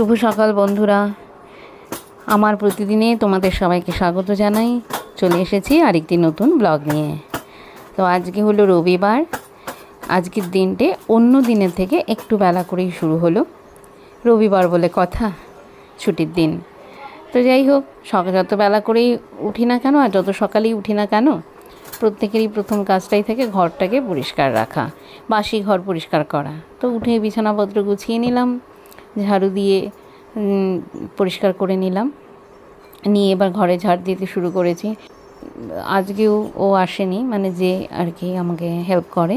শুভ সকাল বন্ধুরা, আমার প্রতিদিনে তোমাদের সবাইকে স্বাগত জানাই। চলে এসেছি আরেকটি নতুন ব্লগ নিয়ে। তো আজকে হলো রবিবার। আজকের দিনটি অন্য দিনের থেকে একটু বেলা করেই শুরু হলো। রবিবার বলে কথা, ছুটির দিন। তো যাই হোক, যত বেলা করেই উঠি না কেন আর যত সকালেই উঠি না কেন, প্রত্যেকেরই প্রথম কাজটাই থেকে ঘরটাকে পরিষ্কার রাখা, বাসি ঘর পরিষ্কার করা। তো উঠে বিছানাপত্র গুছিয়ে নিলাম, ঝাড়ু দিয়ে পরিষ্কার করে নিলাম, নিয়ে এবার ঘরে ঝাড় দিতে শুরু করেছি। আজকেও ও আসেনি, মানে যে আর কি আমাকে হেল্প করে,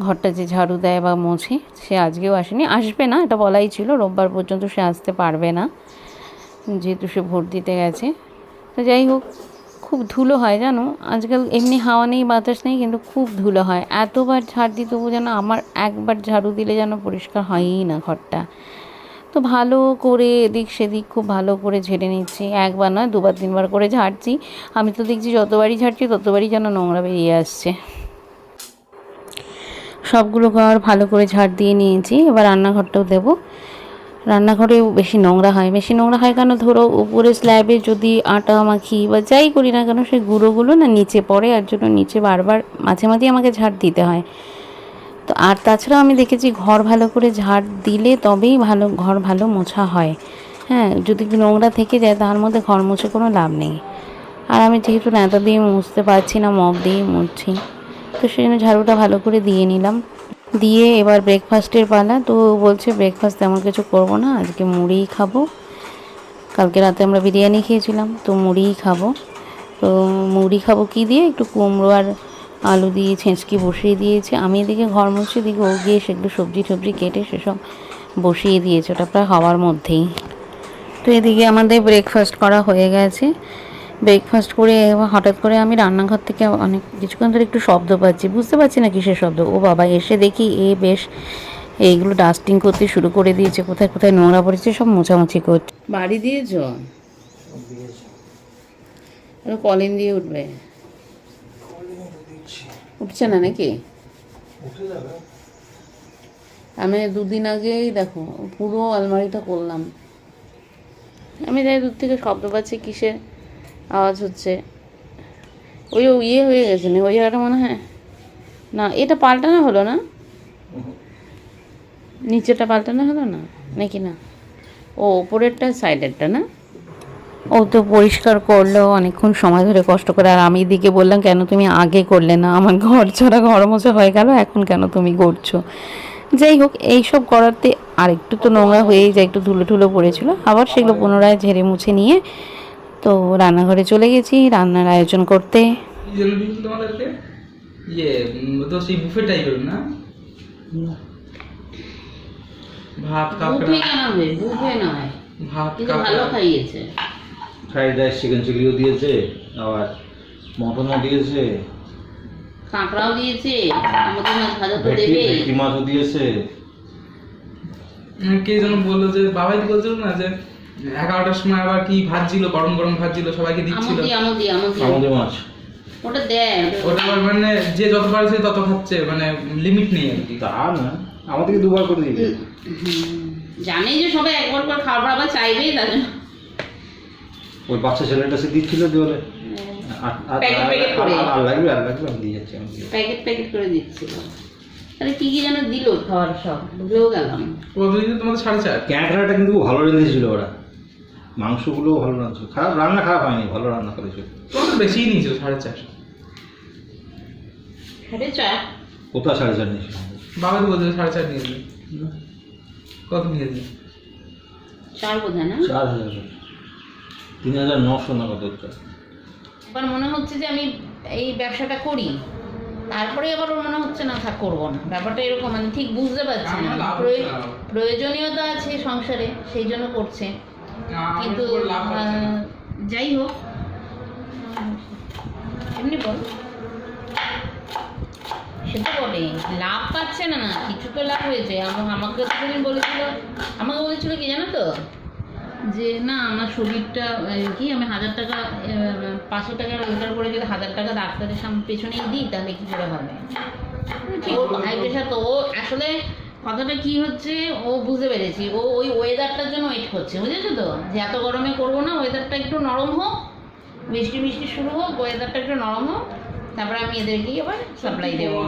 ঘরটা যে ঝাড়ু দেয় বা মোছে, সে আজকেও আসেনি। আসবে না, এটা বলাই ছিল, রোববার পর্যন্ত সে আসতে পারবে না, যেহেতু সে ভোট দিতে গেছে। তো যাই হোক, খুব ধুলো হয় জানো, আজকাল এমনি হাওয়া নেই বাতাস নেই, কিন্তু খুব ধুলো হয়। এতবার ঝাড় দিই তবু যেন আমার একবার ঝাড়ু দিলে যেন পরিষ্কার হয়ই না ঘরটা। তো ভালো করে এদিক সেদিক খুব ভালো করে ঝেড়ে নিচ্ছি, একবার নয় দুবার তিনবার করে ঝাড়ছি। আমি তো দেখছি যতবারই ঝাড়ছি ততবারই যেন নোংরা বেরিয়ে আসছে। সবগুলো ঘর ভালো করে ঝাড় দিয়ে নিয়েছি, এবার রান্নাঘরটাও দেবো। রান্নাঘরেও বেশি নোংরা হয়। বেশি নোংরা হয় কেন, ধরো উপরে স্ল্যাবে যদি আটা মাখি বা যাই করি না কেন, সেই গুঁড়োগুলো না নিচে পড়ে, আর জন্য নিচে বারবার মাঝে মাঝে আমাকে ঝাড় দিতে হয়। তো আর তাছাড়া আমি দেখেছি ঘর ভালো করে ঝাড় দিলে তবেই ঘর ভালো মোছা হয়। হ্যাঁ, যদি নোংরা থেকে যায় তার মধ্যে ঘর মুছে কোনো লাভ নেই। আর আমি যেহেতু ন্যাতা দিয়ে মুছতে পারছি না, মগ দিয়েই মুছছি, তো সেই জন্য ঝাড়ুটা ভালো করে দিয়ে নিলাম। দিয়ে এবার ব্রেকফাস্টের পালা। তো বলছে ব্রেকফাস্ট তেমন কিছু করবো না, আজকে মুড়িই খাবো। কালকে রাতে আমরা বিরিয়ানি খেয়েছিলাম, তো মুড়িই খাবো। তো মুড়ি খাবো কী দিয়ে, একটু কুমড়ো আর আলু দিয়ে ছেঁচকি বসিয়ে দিয়েছে। আমি এদিকে ঘর মুছে, দিকে ও গিয়ে সেগুলো সবজি কেটে সেসব বসিয়ে দিয়েছে, ওটা প্রায় হওয়ার মধ্যেই। তো এদিকে আমাদের ব্রেকফাস্ট করা হয়ে গেছে। ব্রেকফাস্ট করে হঠাৎ করে আমি রান্নাঘর থেকে অনেক কিছুক্ষণ ধরে একটু শব্দ পাচ্ছি, বুঝতে পারছি না কিসের শব্দ। ও বাবা, এসে দেখি বেশ এইগুলো ডাস্টিং করতে শুরু করে দিয়েছে, কোথায় কোথায় নোংরা পড়েছে সব মোছামুছি করছে। বাড়ি দিয়েছ? কলিং দিয়ে উঠবে, উঠছে না নাকি? আমি দুদিন আগেই দেখো পুরো আলমারিটা করলাম। আমি যাই দূর থেকে শব্দ পাচ্ছি, কিসের আওয়াজ হচ্ছে। ওই ইয়ে হয়ে গেছে না ওই জায়গাটা, মনে হয় না এটা পাল্টানো হলো না, নিচেটা পাল্টানো হলো না নাকি? না, ও ওপরেরটা সাইডেরটা না। ও তো পরিষ্কার করলো অনেকক্ষণ সময় ধরে কষ্ট করে, আর আমি দিকে বললাম কেন তুমি আগে করলে না, আমার ঘর ছাড়া ঘর মোছা হয়ে গেল, এখন কেন তুমি করছো। যাই হোক, এইসব করাতে আর একটু তো নোংরা হয়েই যায়, একটু ধুলো পড়েছিল, আবার সেগুলো পুনরায় ঝেড়ে মুছে নিয়ে তো রান্নাঘরে চলে গেছি রান্নার আয়োজন করতে। ফ্রাইড রাইস, চিকেন চিলিও দিয়েছে, আবার মটনও দিয়েছে, কাঁকড়াও দিয়েছে, আমাদের মাছ ভাজা তো দেবে, ভেটকি মাছও দিয়েছে। কে যেন বললো যে বাবাই বলছিল না যে 11টার সময় আবার কি ভাজছিল, গরম গরম ভাজছিল, সবাইকে দিচ্ছিল আমাদের মাছ। ওটা দেয়, ওটা মানে যে যত পারছে তত খাচ্ছে, মানে লিমিট নেই আর কি। তা না, আমাদেরকে দুবার করে দিবে। জানেই যে সবাই একবার করে খাবার আবার চাইবেই, তার জন্য ওই বাচ্চা ছেলেটা সে দিচ্ছিল যে বলে আর লাগবে আমি দিয়ে যাচ্ছি, আমি প্যাকেট করে দিচ্ছিল। তাহলে কি যেন দিল খাবার, সব ভুলেও গেলাম। প্রতিদিন তোমাদের 4.5। ক্যাঁকড়াটা কিন্তু ভালো রেঁধেছিল ওরা, মাংসগুলোও ভালো রান্না, খারাপ হয়নি, ভালো রান্না করেছিল। তোমাদের বেশিই নিয়েছিল 4.5। 4.5 কোথায় 4.5 নিয়েছিল? বাবা তো বলছিল 4.5 নিয়েছিল। কত নিয়েছিল? 4 বোধহয় না, 4,000, 3,900 না কত। এবার মনে হচ্ছে যে আমি এই ব্যবসাটা করি, তারপরে আবার মনে হচ্ছে না থাক করবো না, ব্যাপারটা এরকম, মানে ঠিক বুঝতে পারছি না। প্রয়োজনীয়তা আছে সংসারে, সেই জন্য করছে, কিন্তু যাই হোক এমনি বল, সে তো বলে লাভ পাচ্ছে না, কিছু তো লাভ হয়েছে। আমাকে বলেছিল কি জানো তো, যে না আমার শরীরটা কি, আমি 1000 টাকা 500 টাকা রোজগার করে যদি 1000 টাকা ডাক্তারের সামনে পেছনেই দিই তাহলে কি করে হবে। ঠিক হাই প্রেশার, তো ও আসলে কথাটা কি হচ্ছে ও বুঝতে পেরেছি, ও ওই ওয়েদারটার জন্য ওয়েট করছে, বুঝেছো তো, যে এত গরমে করবো না, ওয়েদারটা একটু নরম হোক, বৃষ্টি বৃষ্টি শুরু হোক, ওয়েদারটা একটু নরম হোক, তারপরে আমি এদেরকেই আবার সাপ্লাই দেবো।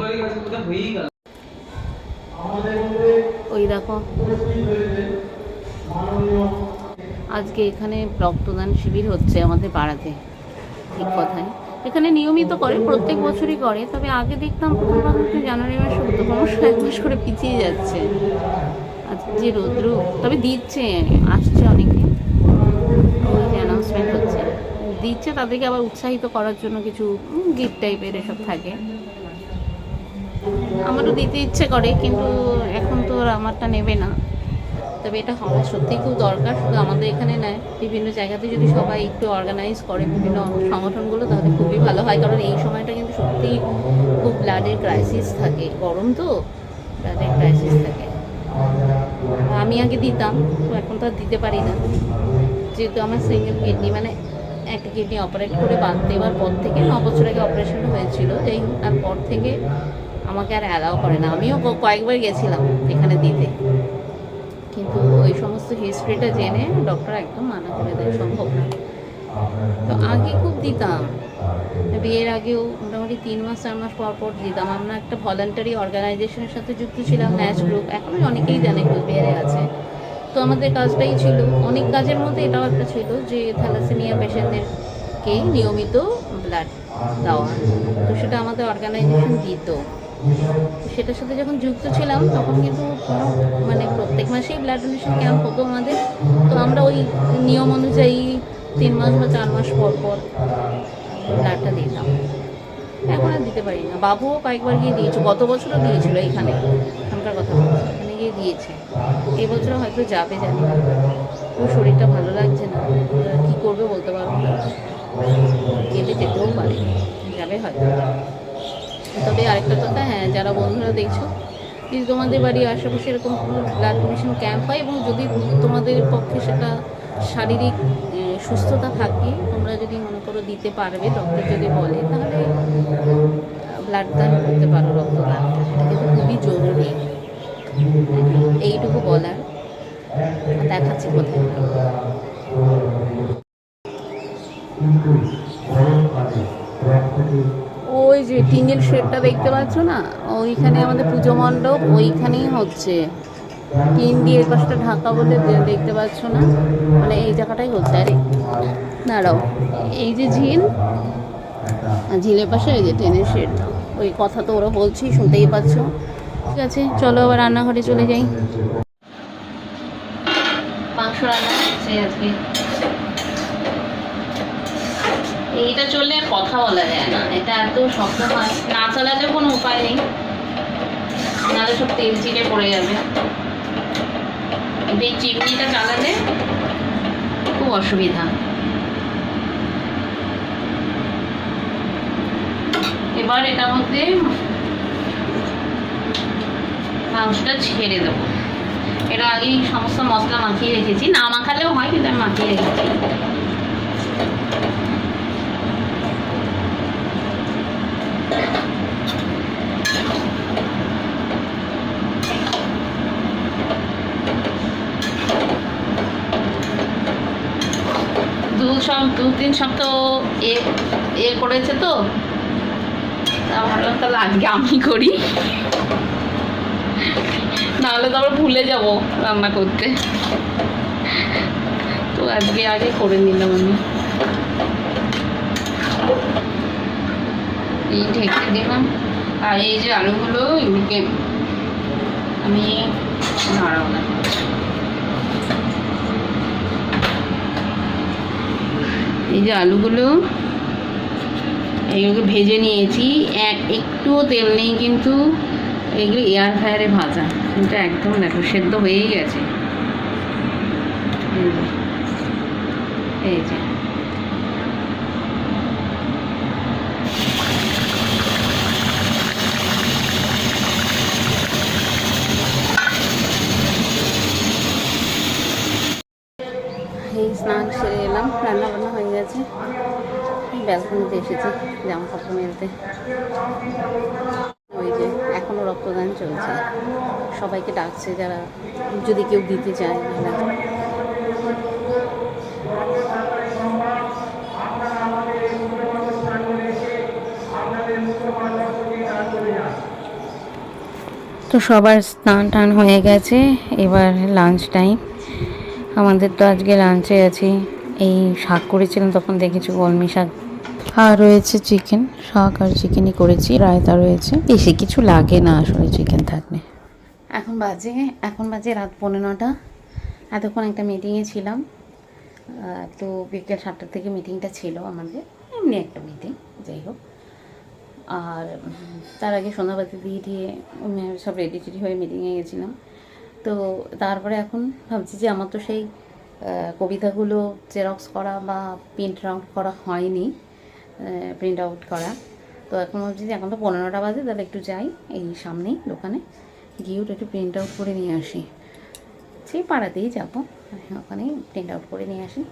ওই দেখো আজকে এখানে রক্তদান শিবির হচ্ছে আমাদের পাড়াতে। ঠিক কথাই, এখানে নিয়মিত করে, প্রত্যেক বছরই করে, তবে আগে দেখতাম প্রথমবার জানুয়ারি মাসে হতো, ক্রমশ এক মাস করে পিছিয়ে যাচ্ছে। আজকে যে রৌদ্র, তবে দিচ্ছে, আসছে অনেকে, ওই যে অ্যানাউন্সমেন্ট হচ্ছে, দিচ্ছে, তাদেরকে আবার উৎসাহিত করার জন্য কিছু গিফট টাইপের এসব থাকে। আমারও দিতে ইচ্ছে করে, কিন্তু এখন তো আর আমারটা নেবে না। তবে এটা হওয়া সত্যিই খুব দরকার, শুধু আমাদের এখানে নয়, বিভিন্ন জায়গাতে যদি সবাই একটু অর্গানাইজ করে বিভিন্ন সংগঠনগুলো, তাহলে খুবই ভালো হয়। কারণ এই সময়টা কিন্তু সত্যিই খুব ব্লাডের ক্রাইসিস থাকে, গরম তো, ব্লাডের ক্রাইসিস থাকে। আমি আগে দিতাম, তো এখন তো আর দিতে পারি না, যেহেতু আমার সিঙ্গেল কিডনি, মানে একটা কিডনি অপারেট করে বাদ দেওয়ার পর থেকে, 9 বছর আগে অপারেশন হয়েছিল, যাই হোক, তারপর থেকে আমাকে আর অ্যালাউ করে না। আমিও কয়েকবার গেছিলাম এখানে দিতে, কিন্তু ওই সমস্ত হিস্ট্রিটা জেনে ডক্টর একদম মানা করে দেয়, সম্ভব না। তো আগে খুব দিতাম, বিয়ের আগেও মোটামুটি 3 মাস 4 মাস পর পর দিতাম। আমরা একটা ভলান্টারি অর্গানাইজেশনের সাথে যুক্ত ছিলাম, ন্যাচ গ্রুপ, এখনও অনেকেই জানে কোচবিহারে আছে। তো আমাদের কাজটাই ছিল, অনেক কাজের মধ্যে এটাও একটা ছিল, যে থ্যালাসেমিয়া পেশেন্টদেরকে নিয়মিত ব্লাড দেওয়া। তো সেটা আমাদের অর্গানাইজেশন দিত। সেটার সাথে যখন যুক্ত ছিলাম তখন কিন্তু মানে প্রত্যেক মাসেই ব্লাড ডোনেশন ক্যাম্প হতো আমাদের। তো আমরা ওই নিয়ম অনুযায়ী 3 মাস বা 4 মাস পর পর ব্লাডটা দিতাম। এখন আর দিতে পারি না। বাবুও কয়েকবার গিয়ে দিয়েছে, গত বছরও দিয়েছিল, এখানে এখানকার কথা বলছি, এখানে গিয়ে দিয়েছে। এবছরও হয়তো যাবে, জানি না, ওর শরীরটা ভালো লাগছে না, কী করবে বলতে পারবো না, গেলে যেতেও পারে, যাবে হয়তো। তবে আরেকটা কথা, হ্যাঁ, যারা বন্ধুরা দেখছো, যদি তোমাদের বাড়ির আশেপাশে এরকম কোনো ব্লাড ডোনেশন ক্যাম্প হয়, এবং যদি তোমাদের পক্ষে সেটা শারীরিক সুস্থতা থাকে, তোমরা যদি মনে করো দিতে পারবে, ডক্টর যদি বলে, তাহলে ব্লাড দান করতে পারো, রক্তদান, এটা কিন্তু খুবই জরুরি। এইটুকু বলার। দেখাচ্ছি কোথায়। ওই যে টিনের শেডটা দেখতে পাচ্ছ না, ওইখানে আমাদের পুজো মণ্ডপ, ওইখানেই হচ্ছে। টিন দিয়ে এই পাশটা ঢাকা বলে দেখতে পাচ্ছ না, মানে এই জায়গাটাই হচ্ছে। আরে দাঁড়াও, এই যে ঝিলের পাশে এই যে টিনের শেড, ওই কথা তো ওরা বলছি, শুনতেই পাচ্ছ। ঠিক আছে, চলো আবার রান্নাঘরে চলে যাই। মাংস রান্না হচ্ছে আজকে। এইটা চললে আর কথা বলা যায় না, এটা এত শক্ত হয়, না চালালে কোনো উপায় নেই, নাহলে সব তেল চিটে পড়ে যাবে। এই চিমনিটা চালালে খুব অসুবিধা। এবার এটার মধ্যে মাংসটা ছেড়ে দেবো। এটা আগেই সমস্ত মশলা মাখিয়ে রেখেছি, না মাখালেও হয়, কিন্তু আমি মাখিয়ে রেখেছি। দু তিন সপ্তাহ এ করেছে, তো ভাবলাম তাহলে আজকে আমি করি, নাহলে তো আবার ভুলে যাব রান্না করতে। তো আজকে আগে করে নিলাম আমি। এই ঢেকে দিলাম। আর এই যে আলুগুলো, এগুলোকে আমি নাড়াবো না, এই যে আলুগুলো, এইগুলোকে ভেজে নিয়েছি, একটুও তেল নেই, কিন্তু এগুলো এয়ার ফ্রায়ারে ভাজা, কিন্তু একদম দেখো সেদ্ধ হয়েই গেছে। এই যে এই স্নান সেরে এলাম, রান্না বান্না হয়ে গেছে, ব্যালকনিতে এসেছি জামা কাপড় মেলতে। ওই যে এখনও রক্তদান চলছে, সবাইকে ডাকছে যারা যদি কেউ দিতে চায়। তো সবার স্নান টান হয়ে গেছে, এবার লাঞ্চ টাইম। আমাদের তো আজকে লাঞ্চে আছে এই শাক করেছিলাম, তখন দেখেছি কলমি শাক, আর রয়েছে চিকেন। শাক আর চিকেনই করেছি, রায়তা রয়েছে, বেশি কিছু লাগে না আসলে চিকেন থাকলে। এখন বাজে রাত 9:15। এতক্ষণ একটা মিটিংয়ে ছিলাম, তো বিকেল 7টার থেকে মিটিংটা ছিল আমাদের, এমনি একটা মিটিং, যাই হোক। আর তার আগে সন্ধ্যাবাতি দিয়ে সব রেডি টেডি হয়ে মিটিংয়ে গেছিলাম। তো তারপরে এখন ভাবছি যে আমার তো সেই কবিতাগুলো জেরক্স করা বা প্রিন্ট আউট করা হয়নি, প্রিন্ট আউট করা। তো এখন ভাবছি যে এখন তো 15টা বাজে, তাহলে একটু যাই এই সামনেই দোকানে, গিয়ে ওটা একটু প্রিন্ট আউট করে নিয়ে আসি। সেই পাড়াতেই যাবো, ওখানেই প্রিন্ট আউট করে নিয়ে আসি।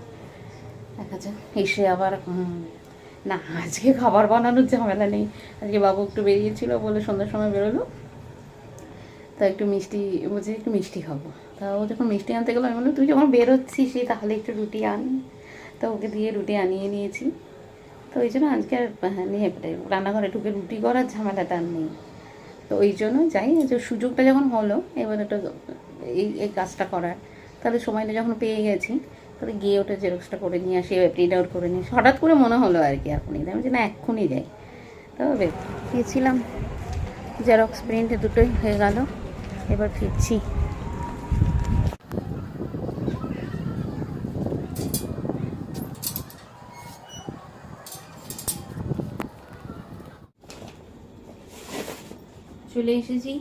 দেখা যাক, এসে আবার না আজকে খাবার বানানোর ঝামেলা নেই। আজকে বাবু একটু বেরিয়েছিল বলে সন্ধ্যার সময় বেরোলো, তা একটু মিষ্টি বলছে একটু মিষ্টি খাবো। তা ও যখন মিষ্টি আনতে গেলো আমি বললাম তুই যখন বেরোচ্ছিস তাহলে একটু রুটি আন। তো ওকে দিয়ে রুটি আনিয়ে নিয়েছি। তো ওই জন্য আজকে আর নিয়ে রান্নাঘরে ঢুকে রুটি করার ঝামেলাটা আর নেই। তো ওই জন্য যাই, যে সুযোগটা যখন হলো এবার একটা এই কাজটা করার, তাহলে সময়টা যখন পেয়ে গেছি তাহলে গিয়ে ওটা জেরক্সটা করে নিয়ে আসি, প্রিন্ট আউট করে নিয়ে আসি। হঠাৎ করে মনে হলো আর কি এখনই, আমি যে না এক্ষুনি যাই। তবে গিয়েছিলাম, জেরক্স প্রিন্ট দুটোই হয়ে গেল, এবার ফিরছি। চলে এসেছি,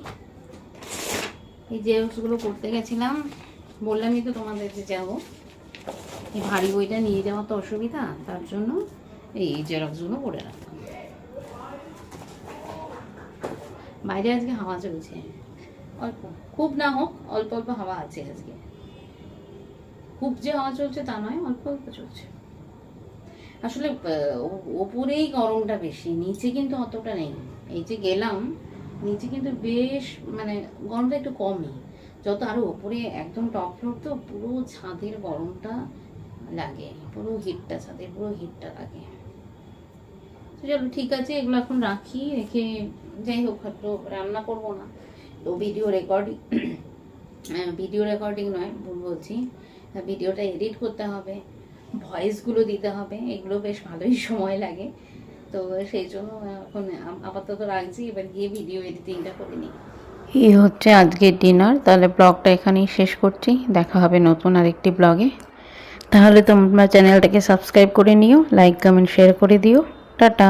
এই জেরক্সগুলো করতে গেছিলাম, বললামই তো তোমাদের যে যাবো। এই ভারী বইটা নিয়ে যাওয়া তো অসুবিধা, তার জন্য এই জেরক্সগুলো করে রাখলাম। বাইরে আজকে হাওয়া চলছে অল্প, খুব না হোক অল্প অল্প হাওয়া আছে আজকে। খুব যে হাওয়া চলছে তা নয়, অল্প অল্প চলছে। আসলে ওপরেই গরমটা বেশি, নিচে কিন্তু অতটা নেই। এই যে গেলাম নিচে কিন্তু বেশ মানে গরমটা একটু কমই, যত আরো ওপরে একদম টপ ফ্লোর তো পুরো ছাদের গরমটা লাগে, পুরো হিটটা ছাদের পুরো হিটটা লাগে। তো চলো ঠিক আছে, এগুলো এখন রাখি, রেখে যাই হোক হয়তো রান্না করবো না, তো ভিডিও রেকর্ডিং নয় ভুল বলছি, ভিডিওটা এডিট করতে হবে, ভয়েসগুলো দিতে হবে, এগুলো বেশ ভালোই সময় লাগে। তো সেই জন্য এখন আপাতত রাখছি, এবার গিয়ে ভিডিও এডিটিংটা করে নিই। এই হচ্ছে আজকের ডিনার, তাহলে ব্লগটা এখানেই শেষ করছি, দেখা হবে নতুন আরেকটি ব্লগে। তাহলে তোমরা চ্যানেলটাকে সাবস্ক্রাইব করে নিও, লাইক কমেন্ট শেয়ার করে দিও। টাটা।